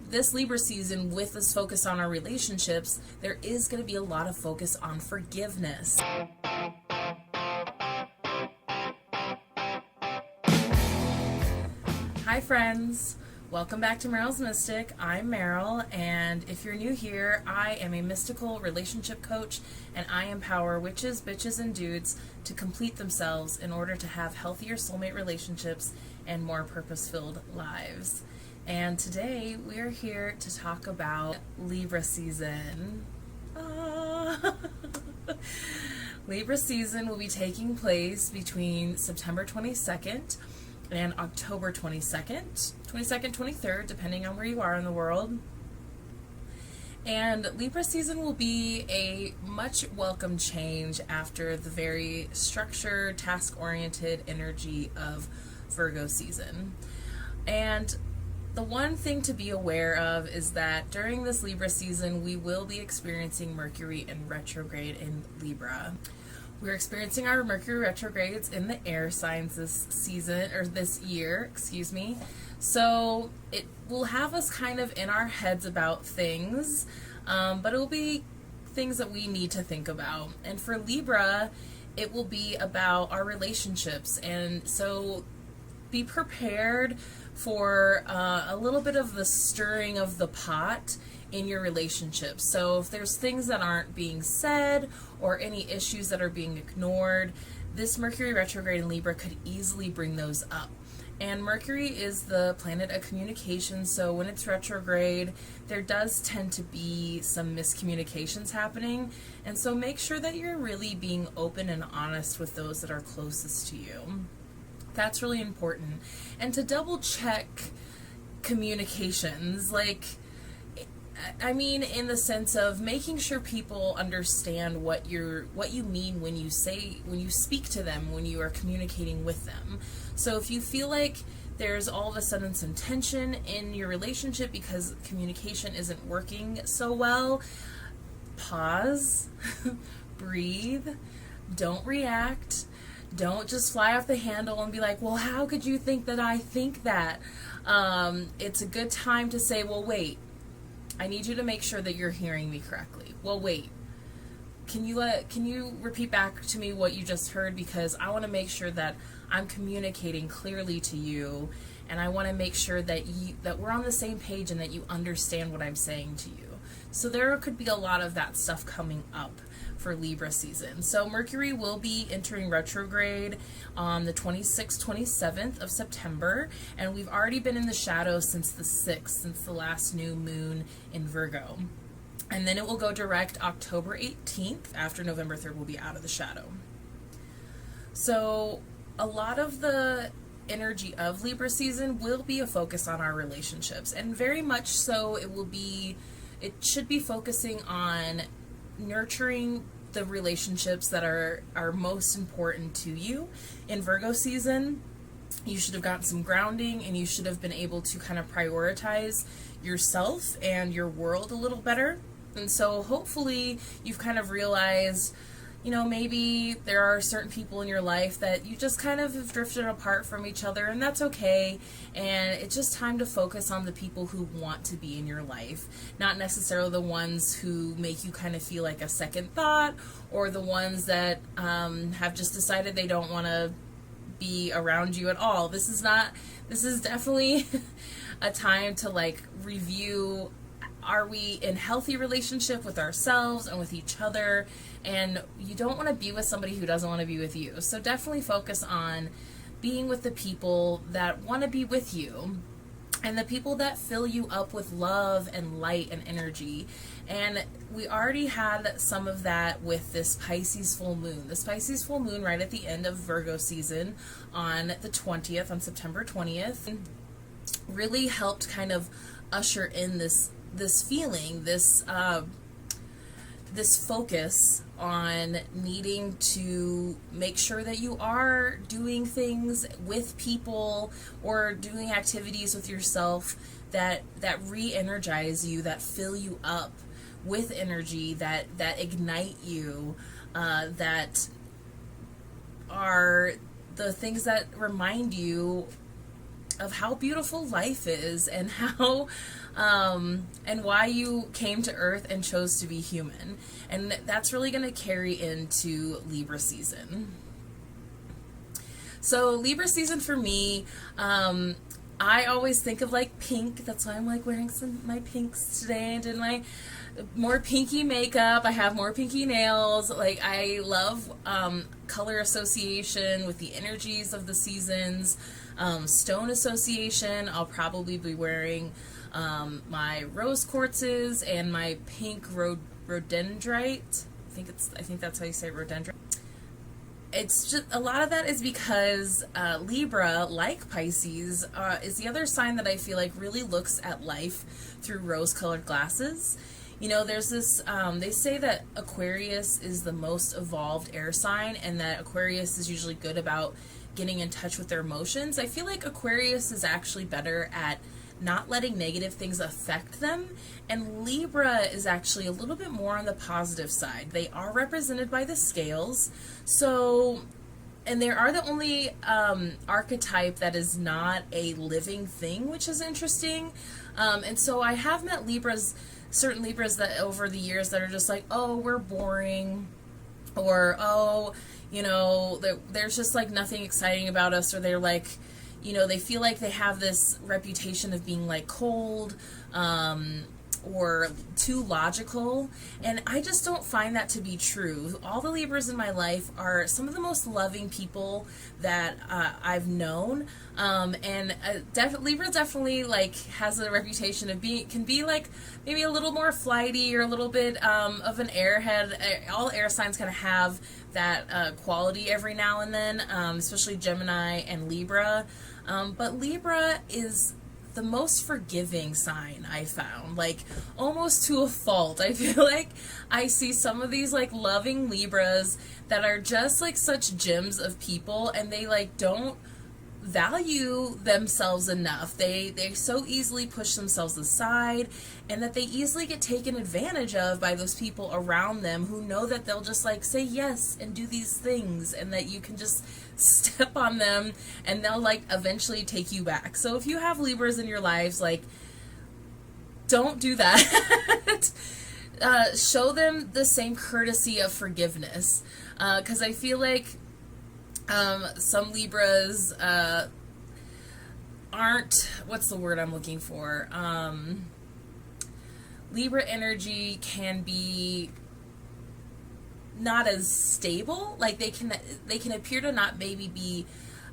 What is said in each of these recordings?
this Libra season, with this focus on our relationships, there is going to be a lot of focus on forgiveness. Hi friends, welcome back to Meryl's Mystic. I'm Meryl, and if you're new here, I am a mystical relationship coach, and I empower witches, bitches, and dudes to complete themselves in order to have healthier soulmate relationships and more purpose-filled lives. And today we are here to talk about Libra season. Libra season will be taking place between September 22nd and October 22nd, 23rd, depending on where you are in the world. And Libra season will be a much welcome change after the very structured, task-oriented energy of Virgo season. And the one thing to be aware of is that during this Libra season, we will be experiencing Mercury in retrograde in Libra. We're experiencing our Mercury retrogrades in the air signs this year. So it will have us kind of in our heads about things, but it will be things that we need to think about. And for Libra, it will be about our relationships. And so be prepared for a little bit of the stirring of the pot in your relationships. So if there's things that aren't being said or any issues that are being ignored, this Mercury retrograde in Libra could easily bring those up. And Mercury is the planet of communication, so when it's retrograde, there does tend to be some miscommunications happening. And so make sure that you're really being open and honest with those that are closest to you. That's really important. And to double check communications, in the sense of making sure people understand what you mean when you speak to them, when you are communicating with them. So if you feel like there's all of a sudden some tension in your relationship because communication isn't working so well, pause, breathe, don't react. Don't just fly off the handle and be like, well, how could you think that I think that? It's a good time to say, well, wait, I need you to make sure that you're hearing me correctly. Well, wait, can you repeat back to me what you just heard? Because I want to make sure that I'm communicating clearly to you, and I want to make sure that we're on the same page and that you understand what I'm saying to you. So there could be a lot of that stuff coming up for Libra season. So Mercury will be entering retrograde on the 26th, 27th of September, and we've already been in the shadow since the 6th, since the last new moon in Virgo. And then it will go direct October 18th. After November 3rd, we'll be out of the shadow. So a lot of the energy of Libra season will be a focus on our relationships, and very much so it should be focusing on nurturing the relationships that are most important to you. In Virgo season, you should have gotten some grounding, and you should have been able to kind of prioritize yourself and your world a little better. And so hopefully you've kind of realized, maybe there are certain people in your life that you just kind of have drifted apart from each other, and that's okay. And it's just time to focus on the people who want to be in your life, not necessarily the ones who make you kind of feel like a second thought, or the ones that have just decided they don't want to be around you at all. This is definitely a time to review, are we in healthy relationship with ourselves and with each other? And you don't want to be with somebody who doesn't want to be with you. So definitely focus on being with the people that want to be with you, and the people that fill you up with love and light and energy. And we already had some of that with this Pisces full moon. This Pisces full moon right at the end of Virgo season on the 20th, on September 20th, really helped kind of usher in this feeling, this focus on needing to make sure that you are doing things with people or doing activities with yourself that re-energize you, that fill you up with energy, that ignite you, that are the things that remind you of how beautiful life is, and how and why you came to Earth and chose to be human. And that's really going to carry into Libra season. So Libra season for me, I always think of like pink. That's why I'm like wearing my pinks today. I did my more pinky makeup. I have more pinky nails. Like, I love color association with the energies of the seasons. Stone association. I'll probably be wearing my rose quartzes and my pink rhododendrite. I think that's how you say rhododendrite. It's just, a lot of that is because Libra, like Pisces, is the other sign that I feel like really looks at life through rose-colored glasses. You know, there's this, they say that Aquarius is the most evolved air sign, and that Aquarius is usually good about getting in touch with their emotions. I feel like Aquarius is actually better at not letting negative things affect them, and Libra is actually a little bit more on the positive side. They are represented by the scales, so, and they are the only archetype that is not a living thing, which is interesting. And so I have met certain Libras that over the years that are just like, oh, we're boring, or oh, you know, there's just like nothing exciting about us, or they're like, you know, they feel like they have this reputation of being like cold, or too logical, and I just don't find that to be true. All the Libras in my life are some of the most loving people that I've known, and Libra definitely like has a reputation of can be like maybe a little more flighty, or a little bit of an airhead. All air signs kind of have that quality every now and then, especially Gemini and Libra, but Libra is the most forgiving sign I found, like almost to a fault. I feel like I see some of these like loving Libras that are just like such gems of people, and they like don't value themselves enough. They so easily push themselves aside, and that they easily get taken advantage of by those people around them who know that they'll just like say yes and do these things, and that you can just step on them and they'll like eventually take you back. So if you have Libras in your lives, like, don't do that. Show them the same courtesy of forgiveness, because I feel like some Libras aren't, what's the word I'm looking for? Libra energy can be not as stable. Like, they can appear to not maybe be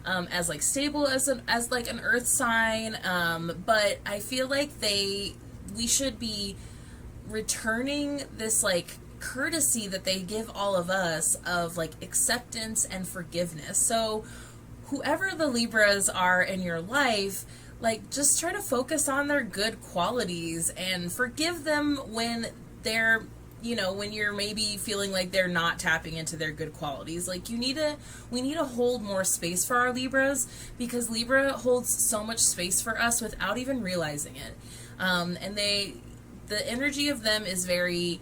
as like stable as like an earth sign, but I feel like we should be returning this like courtesy that they give all of us of like acceptance and forgiveness. So whoever the Libras are in your life, like, just try to focus on their good qualities and forgive them when they're, you know, when you're maybe feeling like they're not tapping into their good qualities. Like, we need to hold more space for our Libras, because Libra holds so much space for us without even realizing it. And the energy of them is very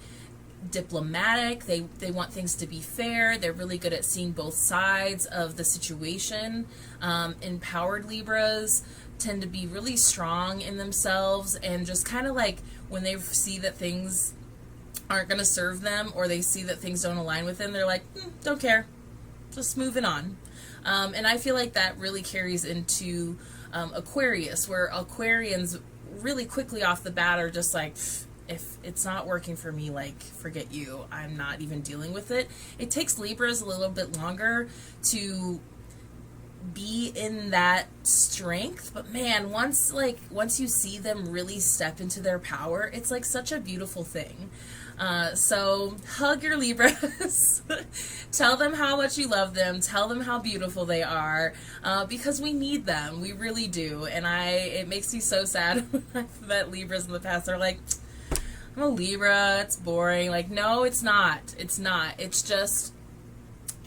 diplomatic. They want things to be fair. They're really good at seeing both sides of the situation. Empowered Libras tend to be really strong in themselves, and just kind of like when they see that things aren't going to serve them, or they see that things don't align with them, they're like, don't care, just moving on. And I feel like that really carries into Aquarius, where Aquarians really quickly off the bat are just like, if it's not working for me, like, forget you, I'm not even dealing with it. It takes Libras a little bit longer to be in that strength, but man, once you see them really step into their power, it's like such a beautiful thing. So hug your Libras. Tell them how much you love them. Tell them how beautiful they are, because we need them. We really do. And it makes me so sad when I've met Libras in the past. They're like, I'm a Libra, it's boring. Like, no, it's not. It's not. It's just,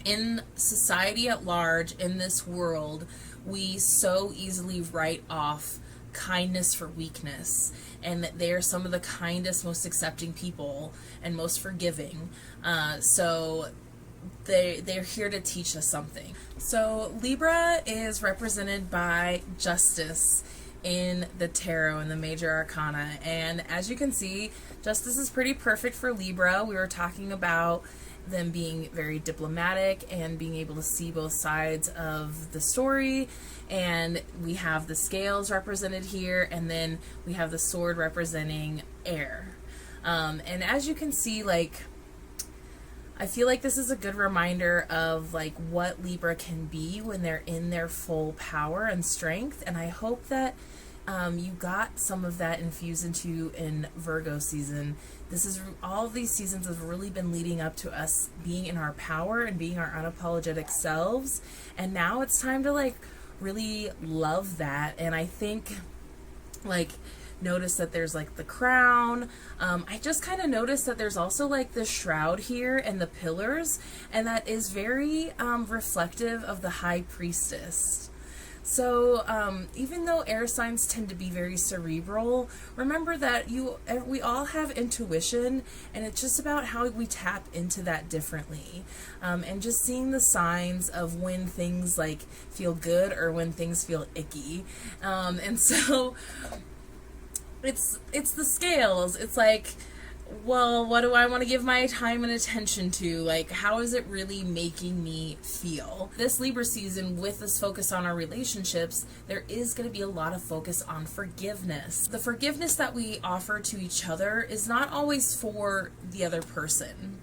in society at large, in this world, we so easily write off kindness for weakness, and that they are some of the kindest, most accepting people and most forgiving. So they're here to teach us something. So Libra is represented by Justice in the tarot in the major arcana, and as you can see, Justice is pretty perfect for Libra. We were talking about them being very diplomatic and being able to see both sides of the story, and we have the scales represented here, and then we have the sword representing air. And as you can see, like, I feel like this is a good reminder of like what Libra can be when they're in their full power and strength, and I hope that you got some of that infused into you in Virgo season. This is, all of these seasons have really been leading up to us being in our power and being our unapologetic selves, and now it's time to like really love that. And I think, like, notice that there's like the crown. I just kind of noticed that there's also like the shroud here and the pillars, and that is very reflective of the High Priestess. So even though air signs tend to be very cerebral, remember that we all have intuition, and it's just about how we tap into that differently, and just seeing the signs of when things like feel good or when things feel icky. And so it's the scales. It's like, well, what do I want to give my time and attention to? Like, how is it really making me feel? This Libra season, with this focus on our relationships, there is going to be a lot of focus on forgiveness. The forgiveness that we offer to each other is not always for the other person.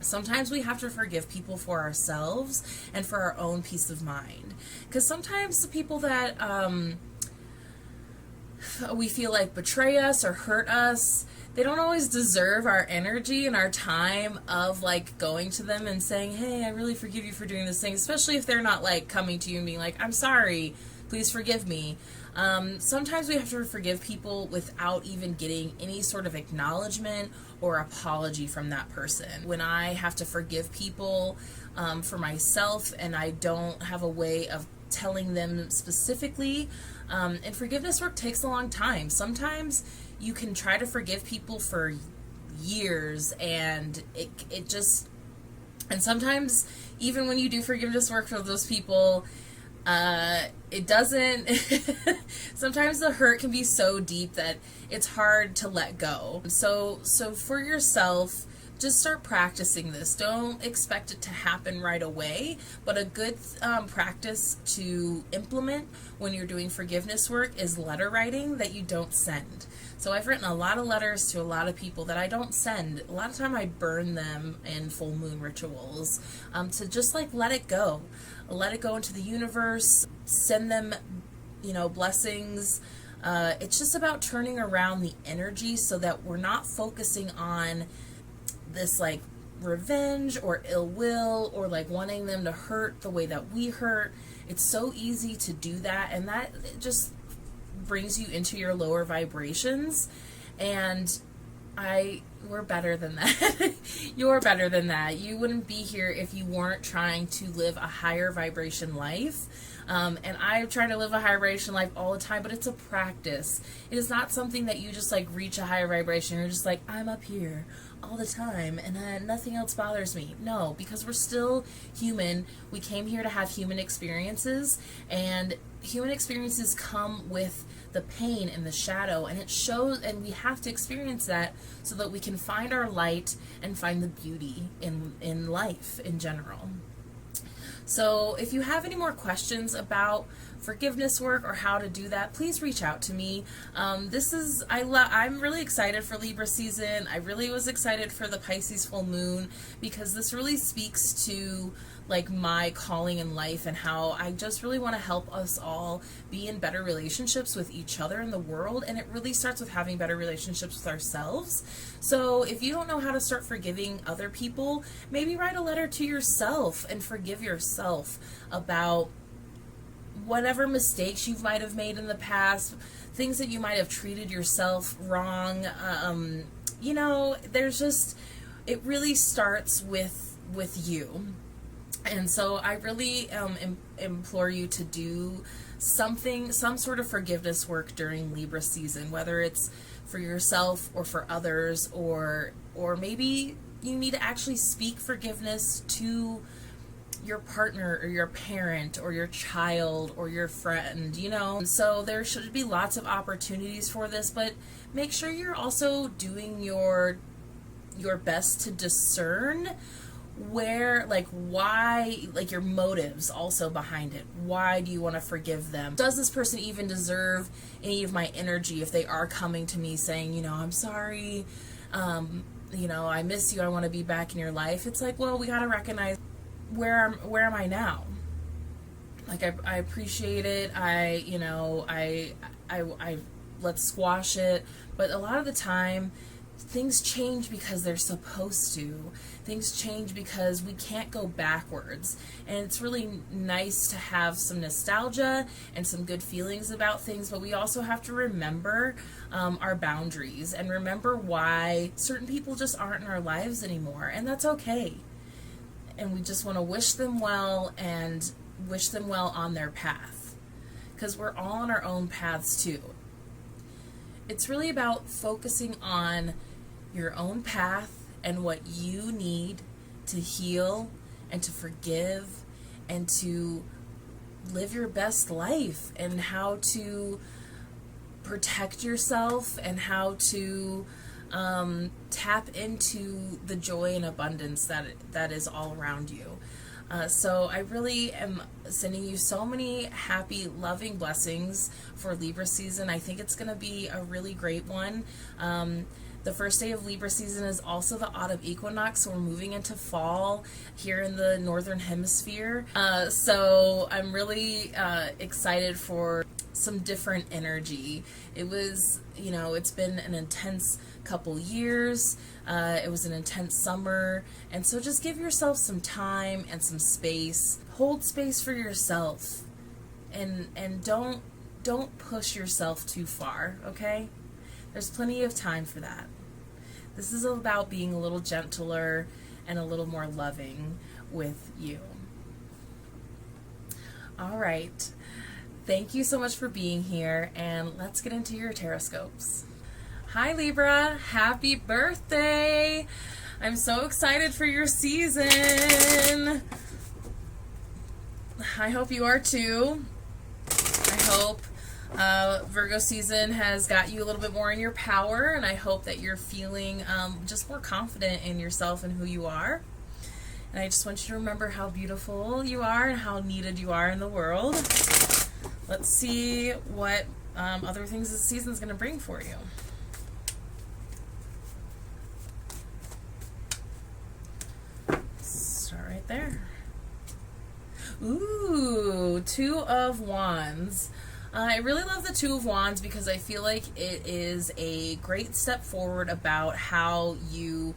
Sometimes we have to forgive people for ourselves and for our own peace of mind. Because sometimes the people that we feel like betray us or hurt us, they don't always deserve our energy and our time of like going to them and saying, hey, I really forgive you for doing this thing, especially if they're not like coming to you and being like, I'm sorry, please forgive me. Sometimes we have to forgive people without even getting any sort of acknowledgement or apology from that person. When I have to forgive people for myself and I don't have a way of telling them specifically, and forgiveness work takes a long time. Sometimes you can try to forgive people for years, and it just, and sometimes even when you do forgiveness work for those people, it doesn't, sometimes the hurt can be so deep that it's hard to let go. So for yourself, just start practicing this. Don't expect it to happen right away, but a good practice to implement when you're doing forgiveness work is letter writing that you don't send. So I've written a lot of letters to a lot of people that I don't send. A lot of time I burn them in full moon rituals, to just like let it go into the universe, send them, blessings. It's just about turning around the energy so that we're not focusing on this like revenge or ill will or like wanting them to hurt the way that we hurt. It's so easy to do that, and that just brings you into your lower vibrations, and we're better than that. You're better than that. You wouldn't be here if you weren't trying to live a higher vibration life. And I'm trying to live a higher vibration life all the time, but it's a practice. It is not something that you just like reach a higher vibration. You're just like, I'm up here all the time and nothing else bothers me. No, because we're still human. We came here to have human experiences, and human experiences come with the pain and the shadow, and it shows, and we have to experience that so that we can find our light and find the beauty in life in general. So if you have any more questions about forgiveness work or how to do that, please reach out to me. I'm really excited for Libra season. I really was excited for the Pisces full moon because this really speaks to like my calling in life and how I just really want to help us all be in better relationships with each other in the world, and it really starts with having better relationships with ourselves. So if you don't know how to start forgiving other people, maybe write a letter to yourself and forgive yourself about whatever mistakes you might have made in the past, things that you might have treated yourself wrong. There's just, it really starts with you. And so I really implore you to do some sort of forgiveness work during Libra season, whether it's for yourself or for others, or maybe you need to actually speak forgiveness to your partner or your parent or your child or your friend, you know. So there should be lots of opportunities for this, but make sure you're also doing your best to discern where, like, why, like, your motives also behind it. Why do you want to forgive them? Does this person even deserve any of my energy if they are coming to me saying, you know, I'm sorry, you know, I miss you, I want to be back in your life? It's like, well, we got to recognize where am I now? Like, I appreciate it. I let's squash it. But a lot of the time, things change because they're supposed to. Things change because we can't go backwards. And it's really nice to have some nostalgia and some good feelings about things, but we also have to remember our boundaries and remember why certain people just aren't in our lives anymore. And that's okay. And we just want to wish them well and wish them well on their path, because we're all on our own paths too. It's really about focusing on your own path and what you need to heal and to forgive and to live your best life, and how to protect yourself and how to tap into the joy and abundance that is all around you. So I really am sending you so many happy, loving blessings for Libra season. I think it's going to be a really great one. The first day of Libra season is also the autumn equinox, so we're moving into fall here in the northern hemisphere. So I'm really excited for some different energy. It was, you know, it's been an intense couple years. It was an intense summer, and so just give yourself some time and some space. Hold space for yourself, and don't push yourself too far, okay? There's plenty of time for that. This is about being a little gentler and a little more loving with you. All right. Thank you so much for being here, and let's get into your taroscopes. Hi Libra, happy birthday! I'm so excited for your season. I hope you are too. I hope Virgo season has got you a little bit more in your power, and I hope that you're feeling just more confident in yourself and who you are. And I just want you to remember how beautiful you are and how needed you are in the world. Let's see what other things this season is going to bring for you. Start right there. Ooh, Two of Wands. I really love the Two of Wands because I feel like it is a great step forward about how you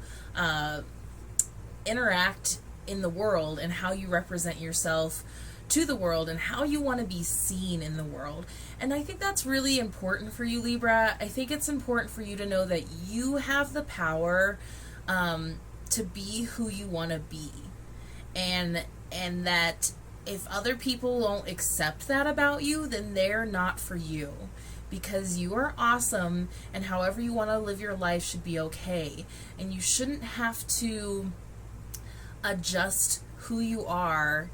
interact in the world and how you represent yourself to the world and how you want to be seen in the world. And I think that's really important for you, Libra. I think it's important for you to know that you have the power to be who you want to be, and that if other people won't accept that about you, then they're not for you, because you are awesome, and however you want to live your life should be okay, and you shouldn't have to adjust who you are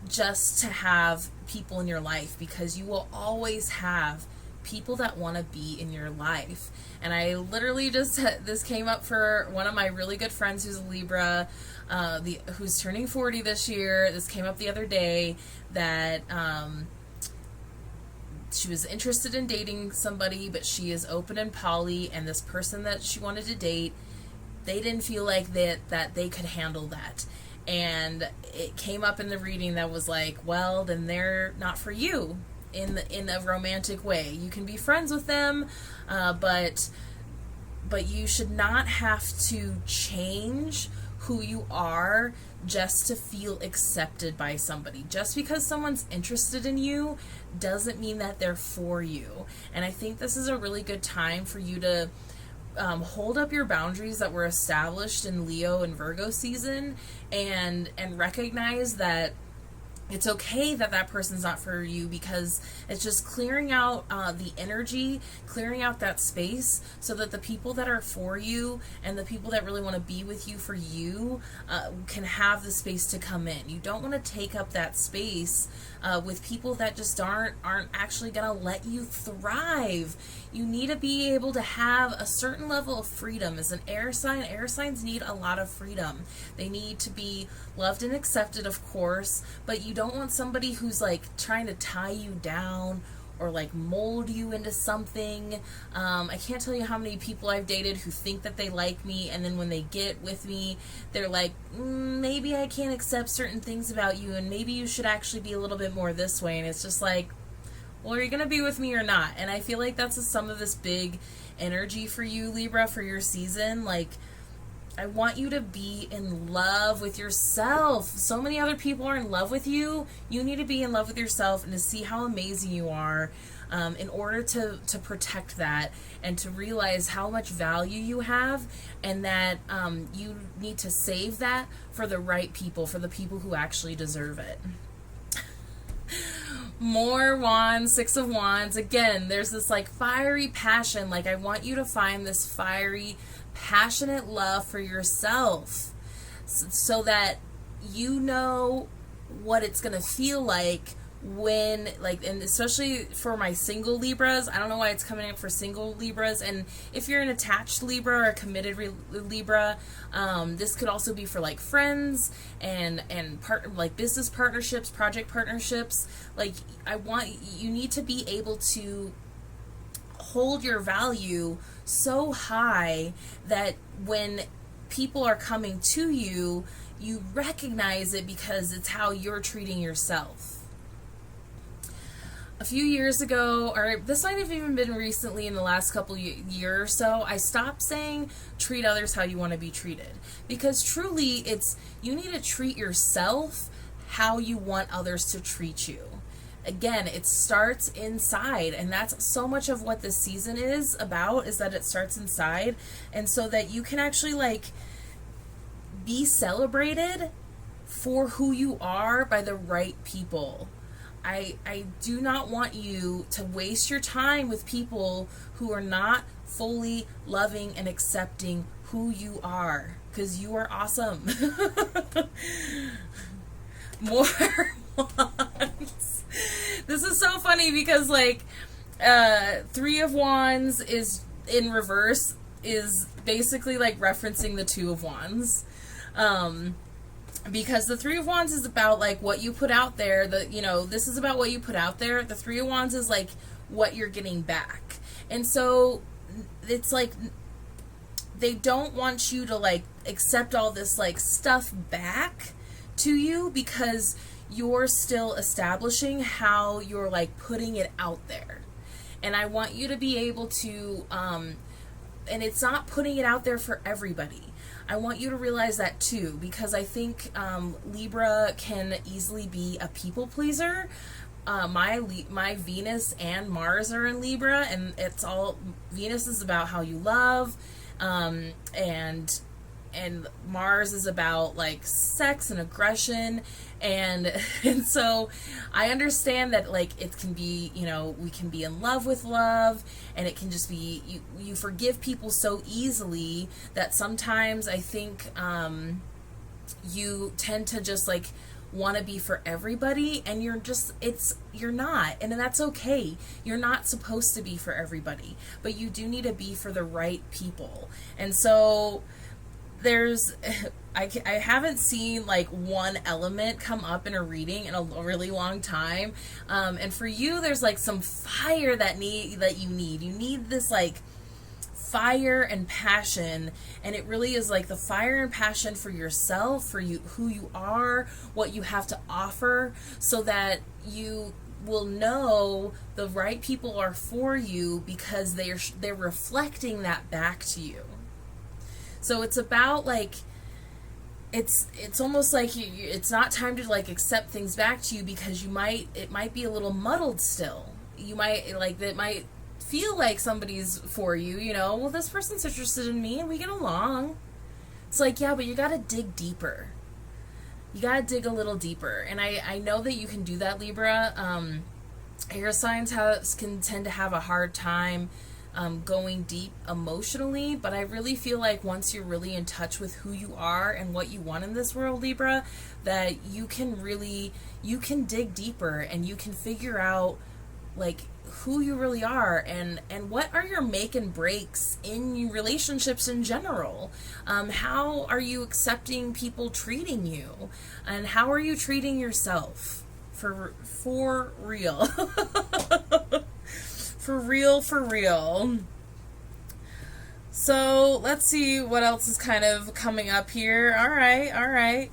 just to have people in your life, because you will always have people that want to be in your life. And I literally just, this came up for one of my really good friends who's a Libra, who's turning 40 this year. This came up the other day that she was interested in dating somebody, but she is open and poly, and this person that she wanted to date, they didn't feel like that they could handle that. And it came up in the reading that was like, well, then they're not for you in a romantic way. You can be friends with them, but you should not have to change who you are just to feel accepted by somebody. Just because someone's interested in you doesn't mean that they're for you. And I think this is a really good time for you to hold up your boundaries that were established in Leo and Virgo season, and recognize that It's okay that that person's not for you, because it's just clearing out the energy, clearing out that space, so that the people that are for you and the people that really want to be with you for you can have the space to come in. You don't want to take up that space with people that just aren't actually going to let you thrive. You need to be able to have a certain level of freedom. As an air signs need a lot of freedom. They need to be loved and accepted, of course, but you don't want somebody who's like trying to tie you down or like mold you into something. I can't tell you how many people I've dated who think that they like me, and then when they get with me, they're like, maybe I can't accept certain things about you, and maybe you should actually be a little bit more this way. And it's just like, well, are you going to be with me or not? And I feel like that's some of this big energy for you, Libra, for your season. Like, I want you to be in love with yourself. So many other people are in love with you. You need to be in love with yourself and to see how amazing you are, in order to protect that and to realize how much value you have, and that you need to save that for the right people, for the people who actually deserve it. More wands, 6 of wands. Again, there's this like fiery passion. Like, I want you to find this fiery, passionate love for yourself, so that you know what it's going to feel like when, like, and especially for my single Libras. I don't know why it's coming up for single Libras, and if you're an attached Libra or a committed Libra, this could also be for like friends and like business partnerships, project partnerships. Like, you need to be able to hold your value so high that when people are coming to you, you recognize it, because it's how you're treating yourself. A few years ago, or this might have even been recently in the last couple years or so, I stopped saying treat others how you want to be treated, because truly you need to treat yourself how you want others to treat you. Again, it starts inside, and that's so much of what this season is about, is that it starts inside, and so that you can actually like be celebrated for who you are by the right people. I do not want you to waste your time with people who are not fully loving and accepting who you are, because you are awesome. More wands. This is so funny because like 3 of wands is in reverse, is basically like referencing the 2 of wands. Because the 3 of wands is about like what you put out there. This is about what you put out there. The 3 of wands is like what you're getting back. And so it's like they don't want you to like accept all this like stuff back to you, because you're still establishing how you're like putting it out there. And I want you to be able to and it's not putting it out there for everybody. I want you to realize that too, because I think Libra can easily be a people pleaser. My Venus and Mars are in Libra, and it's all, Venus is about how you love, and Mars is about like sex and aggression, and so I understand that like it can be, we can be in love with love, and it can just be you forgive people so easily that sometimes I think you tend to just like want to be for everybody, and you're not, and that's okay. You're not supposed to be for everybody, but you do need to be for the right people. And so I haven't seen like one element come up in a reading in a really long time, and for you there's like some fire that you need this like fire and passion, and it really is like the fire and passion for yourself, for you, who you are, what you have to offer, so that you will know the right people are for you, because they're reflecting that back to you. So it's about like, it's almost like it's not time to like accept things back to you, because it might be a little muddled still. You might like, it might feel like somebody's for you, well, this person's interested in me and we get along. It's like, yeah, but you gotta dig deeper. you gotta dig a little deeper. And I know that you can do that, Libra. Air signs can tend to have a hard time going deep emotionally, but I really feel like once you're really in touch with who you are and what you want in this world, Libra, that you can dig deeper and you can figure out like who you really are and what are your make and breaks in your relationships in general. How are you accepting people treating you, and how are you treating yourself for real. For real. So let's see what else is kind of coming up here. All right.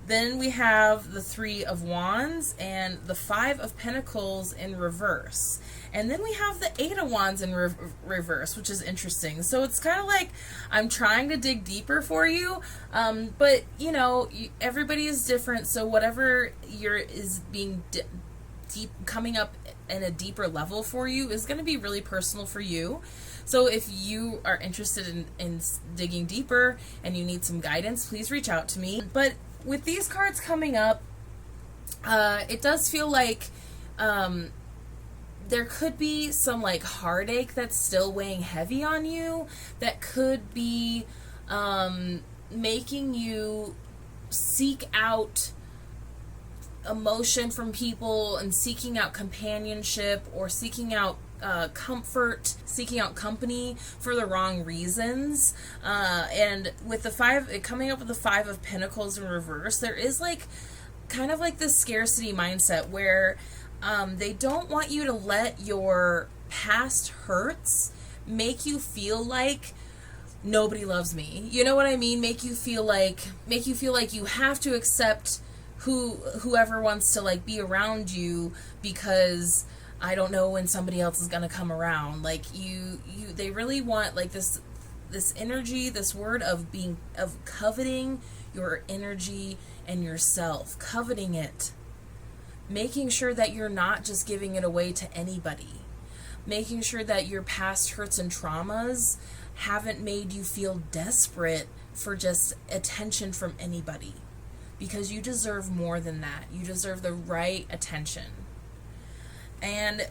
Then we have the Three of Wands and the Five of Pentacles in reverse. And then we have the Eight of Wands in reverse, which is interesting. So it's kind of like I'm trying to dig deeper for you, but you know, everybody is different. So whatever is being deep coming up in a deeper level for you is going to be really personal for you. So if you are interested in digging deeper and you need some guidance, please reach out to me. But with these cards coming up, it does feel like there could be some like heartache that's still weighing heavy on you, that could be making you seek out emotion from people and seeking out companionship or seeking out comfort, seeking out company for the wrong reasons. And with the coming up with the Five of Pentacles in reverse, there is like kind of like this scarcity mindset where they don't want you to let your past hurts make you feel like nobody loves me. You know what I mean? Make you feel like you have to accept whoever wants to like be around you because I don't know when somebody else is gonna come around. Like they really want like this energy, this word of coveting your energy and yourself, coveting it, making sure that you're not just giving it away to anybody, making sure that your past hurts and traumas haven't made you feel desperate for just attention from anybody. Because you deserve more than that. You deserve the right attention. And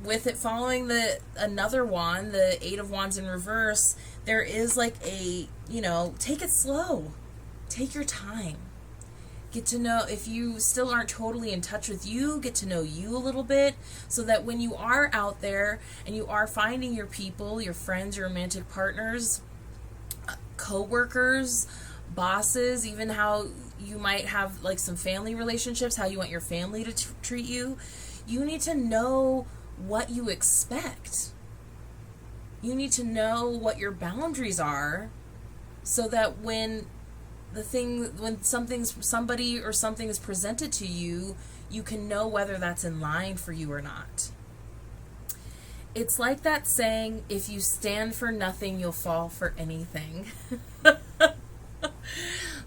with it following another wand, the Eight of Wands in reverse, there is like take it slow. Take your time. Get to know, if you still aren't totally in touch with you, get to know you a little bit so that when you are out there and you are finding your people, your friends, your romantic partners, co-workers, bosses, even how you might have like some family relationships, how you want your family to treat you, you need to know what you expect. You need to know what your boundaries are so that when something is presented to you, you can know whether that's in line for you or not. It's like that saying, if you stand for nothing, you'll fall for anything.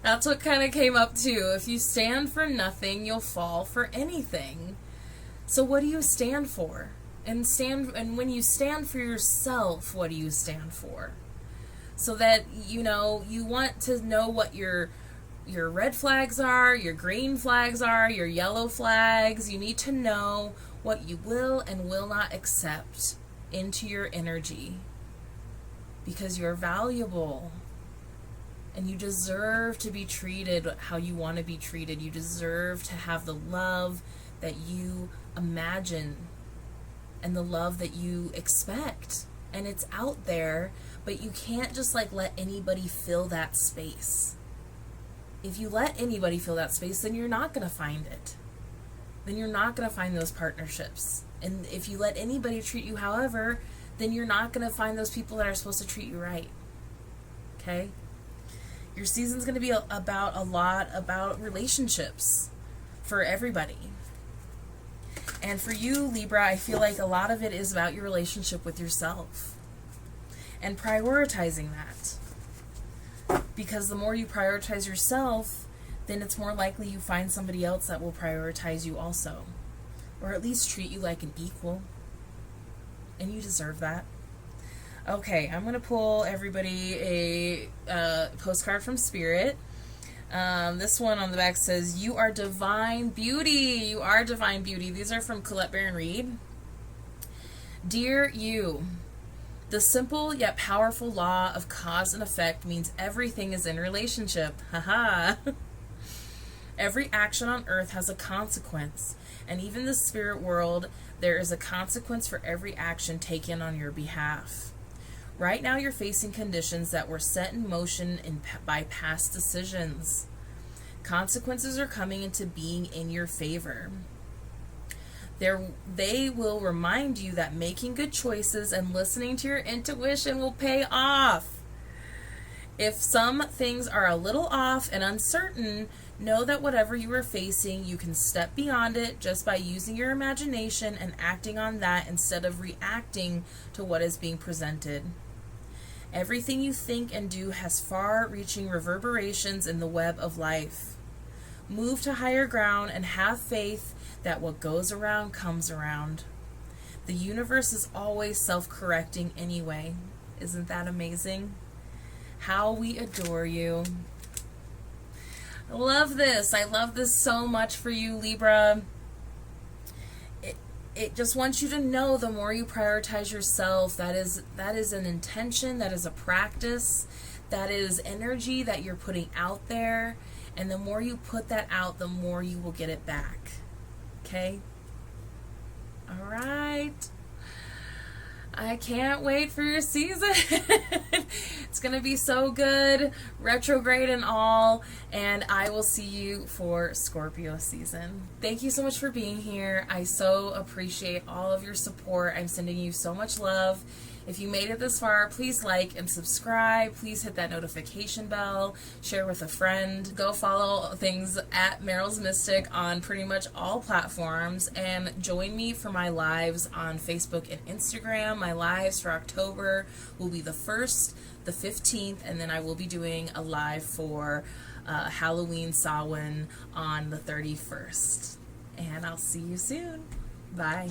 That's what kind of came up too. If you stand for nothing, you'll fall for anything. So what do you stand for? And when you stand for yourself, what do you stand for? So that, you want to know what your red flags are, your green flags are, your yellow flags. You need to know what you will and will not accept into your energy. Because you're valuable. And you deserve to be treated how you want to be treated. You deserve to have the love that you imagine and the love that you expect. And it's out there, but you can't just like let anybody fill that space. If you let anybody fill that space, then you're not going to find it. Then you're not going to find those partnerships. And if you let anybody treat you however, then you're not going to find those people that are supposed to treat you right. Okay? Your season's going to be about a lot about relationships for everybody. And for you, Libra, I feel like a lot of it is about your relationship with yourself and prioritizing that. Because the more you prioritize yourself, then it's more likely you find somebody else that will prioritize you also. Or at least treat you like an equal. And you deserve that. Okay, I'm going to pull everybody a postcard from Spirit. This one on the back says, you are divine beauty. You are divine beauty. These are from Collette Baron-Reid. Dear you, the simple yet powerful law of cause and effect means everything is in relationship. Haha. Every action on earth has a consequence, and even in the spirit world, there is a consequence for every action taken on your behalf. Right now, you're facing conditions that were set in motion by past decisions. Consequences are coming into being in your favor. They will remind you that making good choices and listening to your intuition will pay off. If some things are a little off and uncertain, know that whatever you are facing, you can step beyond it just by using your imagination and acting on that instead of reacting to what is being presented. Everything you think and do has far-reaching reverberations in the web of life. Move to higher ground and have faith that what goes around comes around. The universe is always self-correcting anyway. Isn't that amazing? How we adore you. I love this. I love this so much for you, Libra. It just wants you to know the more you prioritize yourself, that is an intention, that is a practice, that is energy that you're putting out there, and the more you put that out, the more you will get it back. Okay? All right. I can't wait for your season. It's going to be so good, retrograde and all, and I will see you for Scorpio season. Thank you so much for being here. I so appreciate all of your support. I'm sending you so much love. If you made it this far, please like and subscribe. Please hit that notification bell. Share with a friend. Go follow things at Meryl's Mystic on pretty much all platforms. And join me for my lives on Facebook and Instagram. My lives for October will be the 1st, the 15th, and then I will be doing a live for Halloween Samhain on the 31st. And I'll see you soon. Bye.